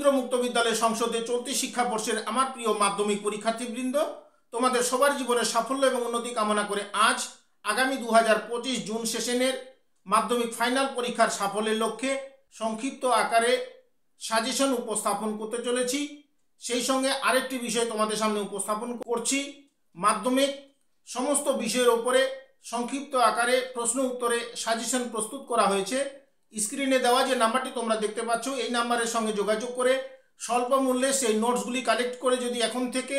রবীন্দ্র মুক্ত বিদ্যালয় সংসদে চলতি শিক্ষাবর্ষের আমার প্রিয় মাধ্যমিক পরীক্ষার্থীবৃন্দ, তোমাদের সবার জীবনে সাফল্য এবং উন্নতি কামনা করে আজ আগামী 2025 জুন সেশনের মাধ্যমিক ফাইনাল পরীক্ষার সাফল্যের লক্ষ্যে সংক্ষিপ্ত আকারে সাজেশন উপস্থাপন করতে চলেছি। সেই সঙ্গে আরেকটি বিষয় তোমাদের সামনে উপস্থাপন করছি। মাধ্যমিক সমস্ত বিষয়ের উপরে সংক্ষিপ্ত আকারে প্রশ্ন উত্তরে সাজেশন প্রস্তুত করা হয়েছে। স্ক্রিনে দেওয়া যে নাম্বারটি তোমরা দেখতে পাচ্ছ, এই নাম্বারের সঙ্গে যোগাযোগ করে স্বল্প মূল্যে সেই নোটসগুলি কালেক্ট করে যদি এখন থেকে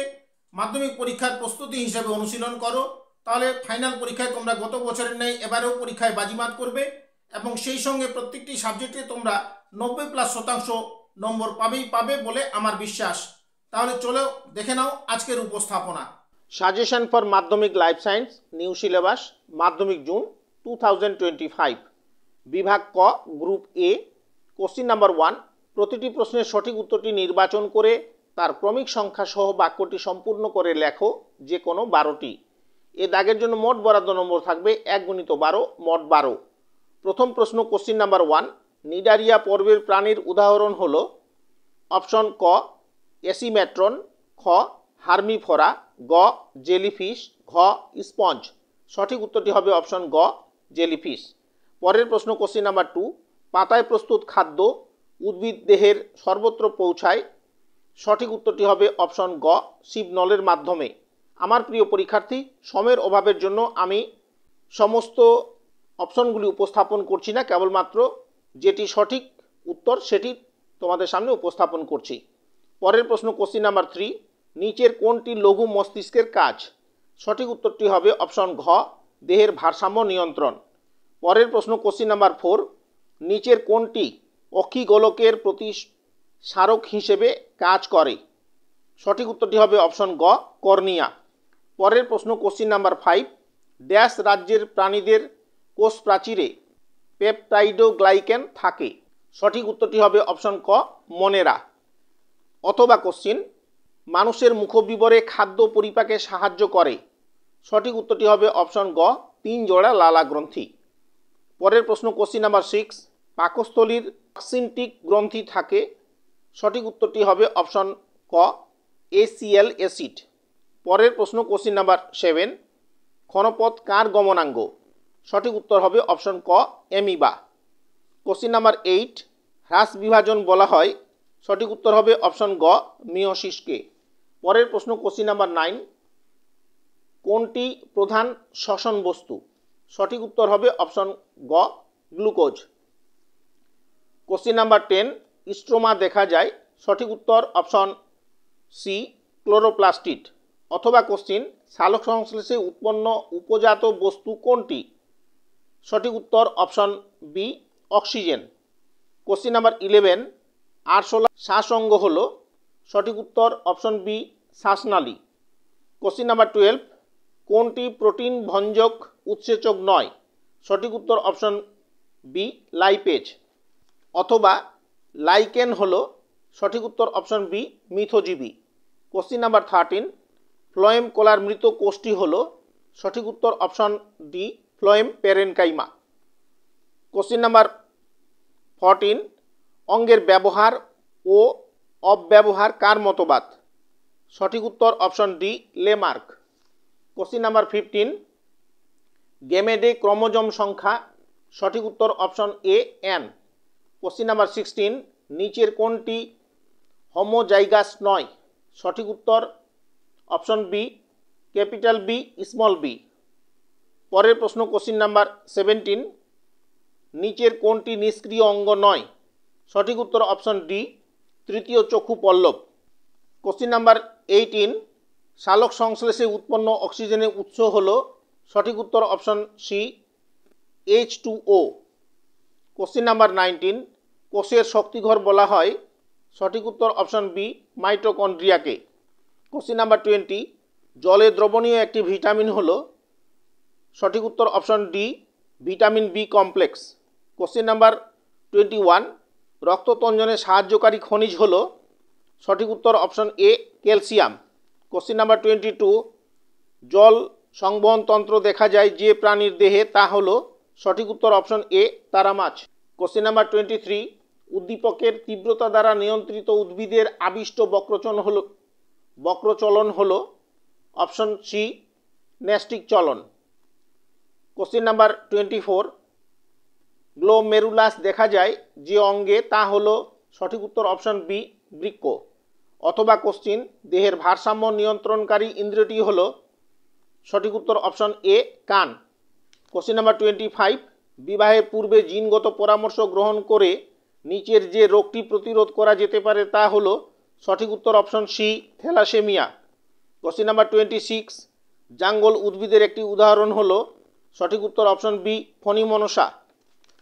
মাধ্যমিক পরীক্ষার প্রস্তুতি হিসাবে অনুশীলন করো, তাহলে ফাইনাল পরীক্ষায় তোমরা গত বছরের ন্যায় এবারেও পরীক্ষায় বাজিমাত করবে এবং সেই সঙ্গে প্রত্যেকটি সাবজেক্টে তোমরা 90+ নম্বর পাবে বলে আমার বিশ্বাস। তাহলে চলো দেখে নাও আজকের উপস্থাপনা। সাজেশন ফর মাধ্যমিক লাইফ সায়েন্স নিউ সিলেবাস মাধ্যমিক জুন 2025, বিভাগ ক, গ্রুপ এ। কোশ্চিন নাম্বার 1, প্রতিটি প্রশ্নের সঠিক উত্তরটি নির্বাচন করে তার ক্রমিক সংখ্যা সহ বাক্যটি সম্পূর্ণ করে লেখো, যে কোনো 12টি। এ দাগের জন্য মোট বরাদ্দ নম্বর থাকবে 1 × 12, মোট 12। প্রথম প্রশ্ন, কোশ্চিন নাম্বার 1, নিডারিয়া পর্বের প্রাণীর উদাহরণ হলো অপশন ক এসিমেট্রন, খ হার্মিফোরা, গ জেলিফিশ, ঘ স্পঞ্জ। সঠিক উত্তরটি হবে অপশন গ জেলিফিশ। পরের প্রশ্ন, কোশ্চিন নাম্বার 2, পাতায় প্রস্তুত খাদ্য উদ্ভিদ দেহের সর্বত্র পৌঁছায়। সঠিক উত্তরটি হবে অপশন গ শিবনলের মাধ্যমে। আমার প্রিয় পরীক্ষার্থী, সময়ের অভাবের জন্য আমি সমস্ত অপশনগুলি উপস্থাপন করছি না, কেবলমাত্র যেটি সঠিক উত্তর সেটি তোমাদের সামনে উপস্থাপন করছি। পরের প্রশ্ন, কোশ্চিন নাম্বার 3, নিচের কোনটি লঘু মস্তিষ্কের কাজ? সঠিক উত্তরটি হবে অপশন ঘ দেহের ভারসাম্য নিয়ন্ত্রণ। পরের প্রশ্ন, কোশ্চিন নাম্বার 4, নিচের কোনটি অক্ষিগোলকের প্রতি স্মারক হিসেবে কাজ করে? সঠিক উত্তরটি হবে অপশন গ কর্নিয়া। পরের প্রশ্ন, কোশ্চিন নাম্বার 5, ড্যাশ রাজ্যের প্রাণীদের কোষ প্রাচীরে পেপটাইডোগ্লাইকেন থাকে। সঠিক উত্তরটি হবে অপশন ক মনেরা। অথবা কোশ্চিন, মানুষের মুখবিবরে খাদ্য পরিপাকে সাহায্য করে। সঠিক উত্তরটি হবে অপশন গ 3 জোড়া লালা গ্রন্থি। পরের প্রশ্ন, কোশ্চিন নাম্বার 6, পাকস্থলীর অক্সিনটিক গ্রন্থি থাকে। সঠিক উত্তরটি হবে অপশন ক এসিএল অ্যাসিড। পরের প্রশ্ন, কোশ্চিন নাম্বার 7, ক্ষণপথ কার গমনাঙ্গ? সঠিক উত্তর হবে অপশন ক অ্যামিবা। কোশ্চিন নাম্বার 8, হ্রাস বিভাজন বলা হয়। সঠিক উত্তর হবে অপশন গ মিওসিসকে। পরের প্রশ্ন, কোশ্চিন নাম্বার 9, কোনটি প্রধান শ্বসন বস্তু? সঠিক উত্তর হবে অপশন গ গ্লুকোজ। কোশ্চিন নাম্বার 10, স্ট্রোমা দেখা যায়। সঠিক উত্তর অপশন সি ক্লোরোপ্লাস্টিড। অথবা কোশ্চিন, সালোক সংশ্লেষে উৎপন্ন উপজাত বস্তু কোনটি? সঠিক উত্তর option B oxygen. Question number 11, আরশোলা শ্বাস অঙ্গ হল। সঠিক উত্তর অপশন বি শ্বাসনালী। কোশ্চিন নাম্বার 12, কোনটি প্রোটিন ভঞ্জক উৎসেচক নয়? সঠিক উত্তর অপশন বি লাইপেজ। অথবা লাইকেন হল। সঠিক উত্তর অপশন বি মিথজীবী। কোশ্চিন নাম্বার 13, ফ্লোয়েম কোলার মৃত কোষটি হল। সঠিক উত্তর option D phloem parenchyma. Question number 14, অঙ্গের ব্যবহার ও অপব্যবহার কার মতবাদ? সঠিক উত্তর option D Lamarck. Question number 15, গেমেডে ক্রোমোজোম সংখ্যা। সঠিক উত্তর option A n. Question number 16, নিচের কোনটি হোমোজাইগাস নয়? সঠিক উত্তর option B capital B small B. পরের প্রশ্ন, কোশ্চিন নাম্বার 17, নিচের কোনটি নিষ্ক্রিয় অঙ্গ নয়? সঠিক উত্তর অপশন ডি তৃতীয় চক্ষু পল্লব। কোশ্চিন নাম্বার 18, সালোক সংশ্লেষে উৎপন্ন অক্সিজেনের উৎস হল। সঠিক উত্তর option C H2O। Question number 19, কোষের শক্তিঘর বলা হয়। সঠিক উত্তর অপশন বি মাইটোকন্ড্রিয়াকে। কোশ্চিন নাম্বার 20, জলে দ্রবণীয় একটি ভিটামিন হল। সঠিক উত্তর option D vitamin B complex. Question number 21, রক্ততঞ্জনে সাহায্যকারী খনিজ হল। সঠিক উত্তর option A calcium. Question number 22, জল সংবহনতন্ত্র দেখা যায় যে প্রাণীর দেহে, তা হল। সঠিক উত্তর অপশন এ তারা মাছ। কোশ্চিন নাম্বার 23, উদ্দীপকের তীব্রতা দ্বারা নিয়ন্ত্রিত উদ্ভিদের আবিষ্ট বক্রচলন হলো অপশন সি ন্যাস্টিক চলন। কোশ্চেন নাম্বার 24, গ্লোমেরুলাস দেখা যায় যে অঙ্গে তা হলো সঠিক উত্তর অপশন বি বৃক্ক। অথবা কোশ্চিন দেহের ভারসাম্য নিয়ন্ত্রণকারী ইন্দ্রিয়টি হলো সঠিক উত্তর অপশন এ কান। কোশ্চেন নাম্বার 25, বিবাহের পূর্বে জিনগত পরামর্শ গ্রহণ করে নিচের যে রোগটি প্রতিরোধ করা যেতে পারে তা হলো সঠিক উত্তর option C thalassaemia. Question number 26, জাঙ্গল উদ্ভিদের একটি উদাহরণ হলো সঠিক উত্তর অপশন বি ফণিমনসা।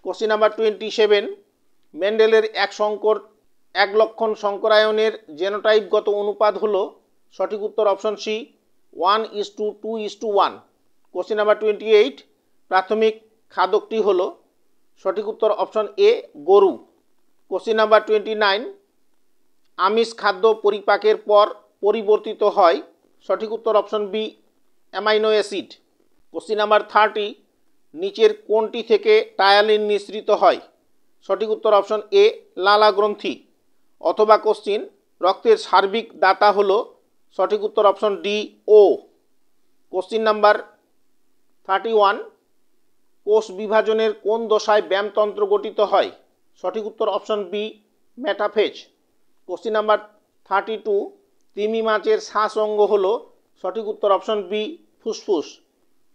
কোশ্চেন নাম্বার 27, মেন্ডেলের এক লক্ষণ সংকরায়নের জেনোটাইপগত অনুপাত হলো সঠিক উত্তর অপশন সি 1:2:1। কোশ্চেন নাম্বার 28, প্রাথমিক খাদকটি হলো সঠিক উত্তর অপশন এ গরু। কোশ্চেন নাম্বার 29, আমিষ খাদ্য পরিপাকের পর পরিবর্তিত হয় সঠিক উত্তর option B amino acid. Question number 30, নিচের কোনটি থেকে টায়ালিন নিঃসৃত হয় সঠিক উত্তর অপশন এ লালা গ্রন্থি। অথবা কোশ্চিন রক্তের সার্বিক দাতা হলো সঠিক উত্তর অপশন ডি ও। কোশ্চিন নাম্বার 31, কোষ বিভাজনের কোন দশায় ব্যায়ামতন্ত্র গঠিত হয় সঠিক উত্তর option B metaphase. Question number 32, তিমি মাছের শ্বাস অঙ্গ হলো সঠিক উত্তর অপশন বি ফুসফুস।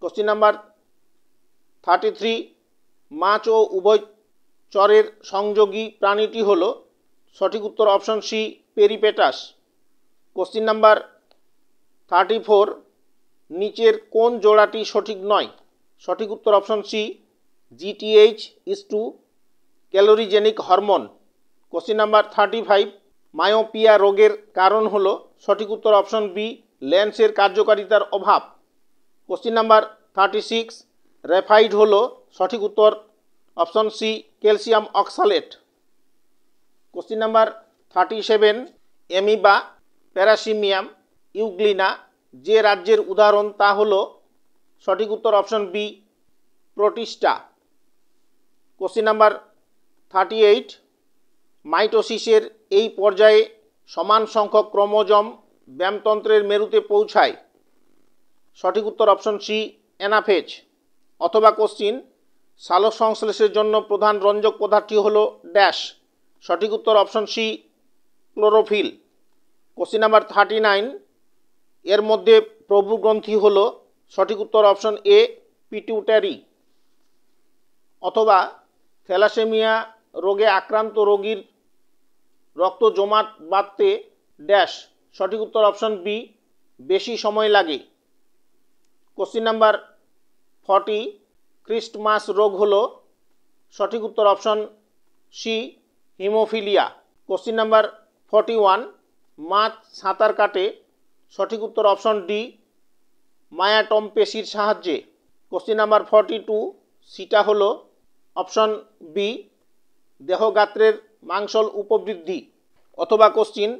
কোশ্চিন নাম্বার 33, মাছ ও উভয়চরের সংযোগী প্রাণীটি হলো সঠিক উত্তর option C peripatus. Question number 34, নিচের কোন জোড়াটি সঠিক নয় সঠিক উত্তর option C GTH calorigenic hormone. Question number 35, myopia রোগের কারণ হলো সঠিক উত্তর অপশন বি লেন্সের কার্যকারিতার অভাব। কোশ্চিন নাম্বার 36, র্যাফাইড হলো সঠিক উত্তর option C calcium oxalate. Question number 37, amoeba paramecium euglena যে রাজ্যের উদাহরণ তা হলো সঠিক উত্তর option B protista. Question number 38, মাইটোসিসের এই পর্যায়ে সমান সংখ্যক ক্রোমোজোম ব্যায়ামতন্ত্রের মেরুতে পৌঁছায় সঠিক উত্তর অপশন সি অ্যানাফেজ। অথবা কোশ্চিন সালোক সংশ্লেষের জন্য প্রধান রঞ্জক পদার্থটি হলো ড্যাশ সঠিক উত্তর option C chlorophyll. Question number 39, এর মধ্যে প্রভুগ্রন্থি হলো সঠিক উত্তর অপশন এ পিটিউটারি। অথবা থ্যালাসেমিয়া রোগে আক্রান্ত রোগীর রক্ত জমাট বাঁধতে ড্যাশ সঠিক উত্তর অপশন বি বেশি সময় লাগে। কোশ্চিন নাম্বার 40, ক্রিস্টমাস রোগ হলো সঠিক উত্তর option C haemophilia. Question number 41, মাছ সাঁতার কাটে সঠিক উত্তর অপশন ডি মায়াটম পেশির সাহায্যে। কোশ্চিন নাম্বার 42, সিটা হলো অপশন বি দেহগাত্রের মাংসল উপবৃদ্ধি। অথবা কোশ্চিন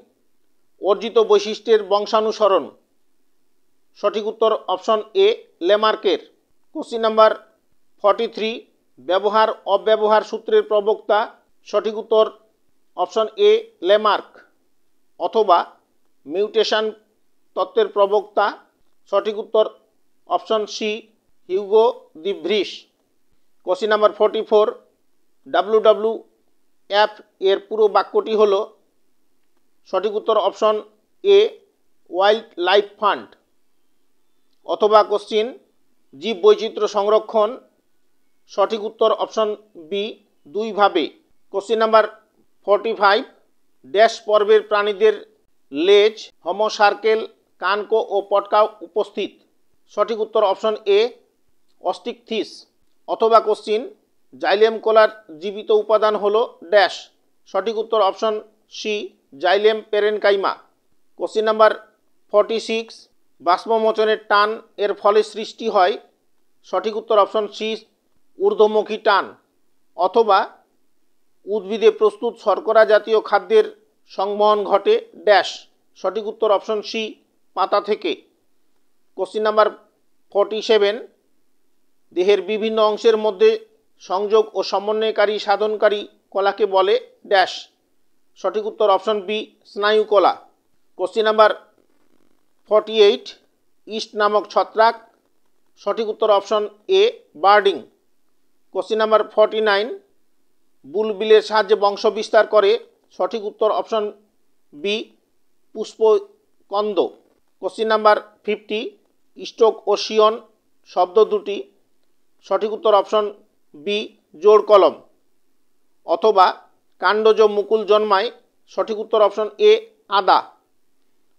অর্জিত বৈশিষ্ট্যের বংশানুসরণ সঠিক উত্তর অপশন এ লেমার্কের। কোশ্চিন নাম্বার 43, ব্যবহার অব্যবহার সূত্রের প্রবক্তা সঠিক উত্তর অপশন এ লেমার্ক। অথবা মিউটেশন তত্ত্বের প্রবক্তা সঠিক উত্তর অপশন সি হিউগো দি ভ্রিস। কোশ্চিন নাম্বার 44, WWF এর পুরো বাক্যটি হলো সঠিক উত্তর option a wild life fund. অথবা কোশ্চিন জীব বৈচিত্র্য সংরক্ষণ সঠিক উত্তর অপশন বি দুইভাবে। কোশ্চিন নাম্বার 45, ড্যাশ পর্বের প্রাণীদের লেজ হোমো সার্কেল কানকো ও পটকা উপস্থিত সঠিক উত্তর অপশন এ অস্টিকথিস। অথবা কোশ্চিন জাইলেম কোলার জীবিত উপাদান হলো ড্যাশ সঠিক উত্তর option C xylem parenchyma. Question number 46, বাষ্পমোচনের টান এর ফলে সৃষ্টি হয় সঠিক উত্তর অপশন সি ঊর্ধ্বমুখী টান। অথবা উদ্ভিদে প্রস্তুত শর্করা জাতীয় খাদ্যের সংবহন ঘটে ড্যাশ সঠিক উত্তর অপশন সি পাতা থেকে। কোশ্চিন নাম্বার 47, দেহের বিভিন্ন অংশের মধ্যে সংযোগ ও সমন্বয়কারী সাধনকারী কলাকে বলে ড্যাশ। সঠিক উত্তর অপশন বি স্নায়ু কলা। কোশ্চিন নাম্বার 48 ইস্ট নামক ছত্রাক। সঠিক উত্তর option A budding. Question number 49 বুলবিলের সাহায্যে বংশ বিস্তার করে। সঠিক উত্তর অপশন বি পুষ্পকন্দ। কোশ্চিন নাম্বার 50 স্টোক ও শিয়ন শব্দ দুটি। সঠিক উত্তর অপশন বি জোড় কলম অথবা কাণ্ডজ মুকুল জন্মায়। সঠিক উত্তর অপশন এ আদা।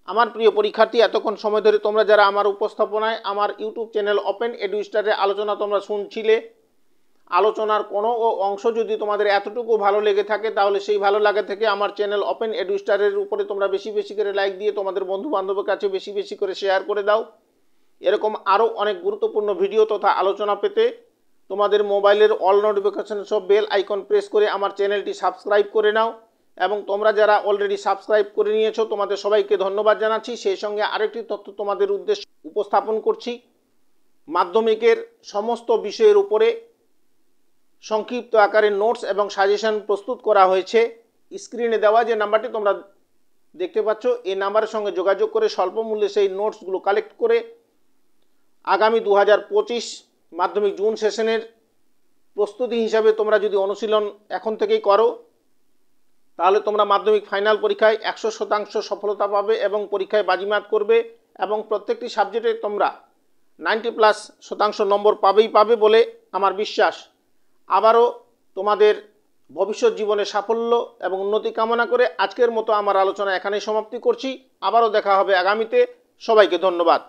আমার প্রিয় পরীক্ষার্থী, এতক্ষণ সময় ধরে তোমরা যারা আমার উপস্থাপনায় আমার ইউটিউব চ্যানেল ওপেন এডুস্টারের আলোচনা তোমরা শুনছিলে, আলোচনার কোনো অংশ যদি তোমাদের এতটুকু ভালো লেগে থাকে তাহলে সেই ভালো লাগা থেকে আমার চ্যানেল ওপেন এডুস্টারের উপরে তোমরা বেশি বেশি করে লাইক দিয়ে তোমাদের বন্ধু বান্ধবের কাছে বেশি বেশি করে শেয়ার করে দাও। এরকম আরও অনেক গুরুত্বপূর্ণ ভিডিও তথা আলোচনা পেতে তোমাদের মোবাইলের অল নোটিফিকেশন সব বেল আইকন প্রেস করে আমার চ্যানেলটি সাবস্ক্রাইব করে নাও। এবং তোমরা যারা অলরেডি সাবস্ক্রাইব করে নিয়েছো তোমাদের সবাইকে ধন্যবাদ জানাচ্ছি। সেই সঙ্গে আরেকটি তথ্য তোমাদের উদ্দেশ্যে উপস্থাপন করছি। মাধ্যমিকের সমস্ত বিষয়ের উপরে সংক্ষিপ্ত আকারে নোটস এবং সাজেশন প্রস্তুত করা হয়েছে। স্ক্রিনে দেওয়া যে নাম্বারটি তোমরা দেখতে পাচ্ছ এই নাম্বারের সঙ্গে যোগাযোগ করে স্বল্প মূল্যে সেই নোটসগুলো কালেক্ট করে আগামী 2025 মাধ্যমিক জুন সেশনের প্রস্তুতি হিসাবে তোমরা যদি অনুশীলন এখন থেকেই করো তাহলে তোমরা মাধ্যমিক ফাইনাল পরীক্ষায় 100% সফলতা পাবে এবং পরীক্ষায় বাজিমাত করবে এবং প্রত্যেকটি সাবজেক্টে তোমরা 90+ নম্বর পাবে বলে আমার বিশ্বাস। আবারও তোমাদের ভবিষ্যৎ জীবনে সাফল্য এবং উন্নতি কামনা করে আজকের মতো আমার আলোচনা এখানেই সমাপ্তি করছি। আবারও দেখা হবে আগামীতে। সবাইকে ধন্যবাদ।